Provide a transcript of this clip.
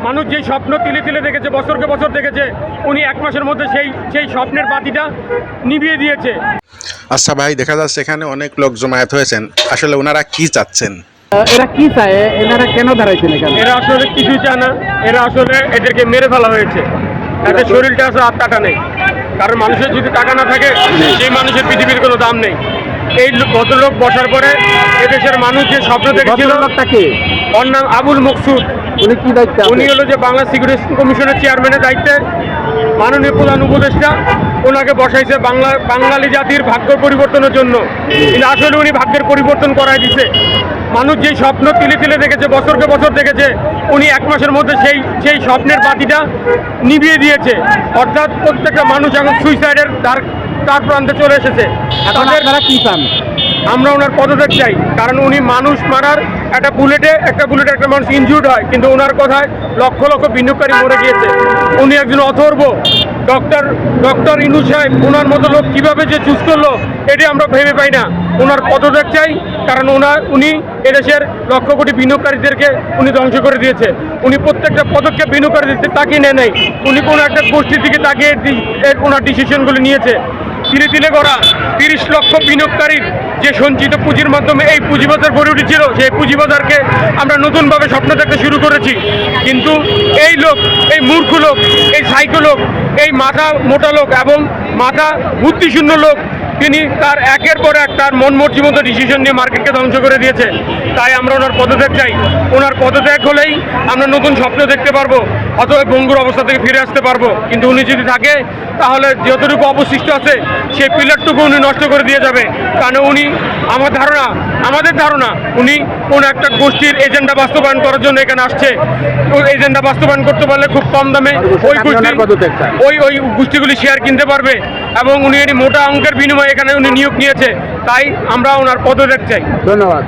মানুষ যেই স্বপ্ন তিলে তিলে দেখেছে, বছরকে বছর দেখেছে, উনি এক মাসের মধ্যে সেই স্বপ্নের বাতিটা নিভিয়ে দিয়েছে। আচ্ছা ভাই, দেখা যাচ্ছে এখানে অনেক লোক জমায়েত হয়েছেন, আসলে ওনারা কি চাচ্ছেন? এরা কি চায়? এনারা কেন দাঁড়াইছেন এখানে? এরা আসলে কিছুই চায় না, এরা আসলে এদেরকে মেরে ফেলা হয়েছে। এদের শরীরটা আছে আর টাকা নেই, কারণ মানুষের যদি টাকা না থাকে সেই মানুষের পৃথিবীর কোনো দাম নেই। এই ভদ্রলোক বসার পরে এদেশের মানুষ যে স্বপ্ন দেখেছিল, ভদ্রলোকটাকে ওর নাম আবুল মকসুদ। উনি কি দায়িত্ব? উনি হলো যে বাংলা সিকিউরিটি কমিশনের চেয়ারম্যানের দায়িত্বে মাননীয় প্রধান উপদেষ্টা ওনাকে বসাইছে বাঙালি জাতির ভাগ্য পরিবর্তনের জন্য। কিন্তু আসলে উনি ভাগ্যের পরিবর্তন করাই দিছে। মানুষ যেই স্বপ্ন তিলে তিলে দেখেছে, বছরকে বছর দেখেছে, উনি এক মাসের মধ্যে সেই স্বপ্নের বাতিটা নিভিয়ে দিয়েছে। অর্থাৎ প্রত্যেকটা মানুষ এখন সুইসাইডের তার প্রান্তে চলে এসেছে। আপনারা কি চান? আমরা ওনার পদত্যাগ চাই, কারণ উনি মানুষ মারার একটা বুলেটে একটা মানুষ ইনজুর্ড হয়, কিন্তু ওনার কথায় লক্ষ লক্ষ বিনিয়োগকারী মরে গিয়েছে। উনি একজন অথর্ব ডক্টর ইনুস সাহেব, ওনার মতো লোক কীভাবে যে চুজ করলো এটি আমরা ভেবে পাই না। ওনার পদত্যাগ চাই, কারণ উনি এদেশের লক্ষ কোটি বিনিয়োগকারীদেরকে উনি ধ্বংস করে দিয়েছে। উনি প্রত্যেকটা পদক্ষেপ বিনিয়োগকারীদের তাকিয়ে নেয় নাই, উনি কোনো একটা গোষ্ঠীর দিকে তাকিয়ে ওনার ডিসিশনগুলি নিয়েছে। তিলে তিলে গড়া 30 লক্ষ বিনিয়োগকারীর যে সঞ্চিত পুঁজির মাধ্যমে এই পুঁজিবাজার গড়ে উঠেছিল, সেই পুঁজিবাজারকে আমরা নতুনভাবে স্বপ্ন দেখতে শুরু করেছি। কিন্তু এই লোক, এই মূর্খ লোক, এই সাইকো লোক, এই মাথা মোটা লোক এবং মাথা বুদ্ধিশূন্য লোক, তিনি তার একের পর এক তার মন মর্জি মতো ডিসিশন নিয়ে মার্কেটকে ধ্বংস করে দিয়েছে। তাই আমরা ওনার পদত্যাগ চাই। ওনার পদত্যাগ হলেই আমরা নতুন স্বপ্ন দেখতে পারবো, অথবা ভঙ্গুর অবস্থা থেকে ফিরে আসতে পারবো। কিন্তু উনি যদি থাকে, তাহলে যতটুকু অবশিষ্ট আছে সেই পিলারটুকু উনি নষ্ট করে দিয়ে যাবে। কারণ উনি আমাদের ধারণা উনি কোনো একটা গোষ্ঠীর এজেন্ডা বাস্তবায়ন করার জন্য এখানে আসছে। ওই এজেন্ডা বাস্তবায়ন করতে পারলে খুব কম দামে ওই গোষ্ঠীগুলি শেয়ার কিনতে পারবে, এবং উনি এটি মোটা অঙ্কের বিনিময়ে এখানে উনি নিয়োগ নিয়েছে। তাই আমরা ওনার পদত্যাগ চাই। ধন্যবাদ।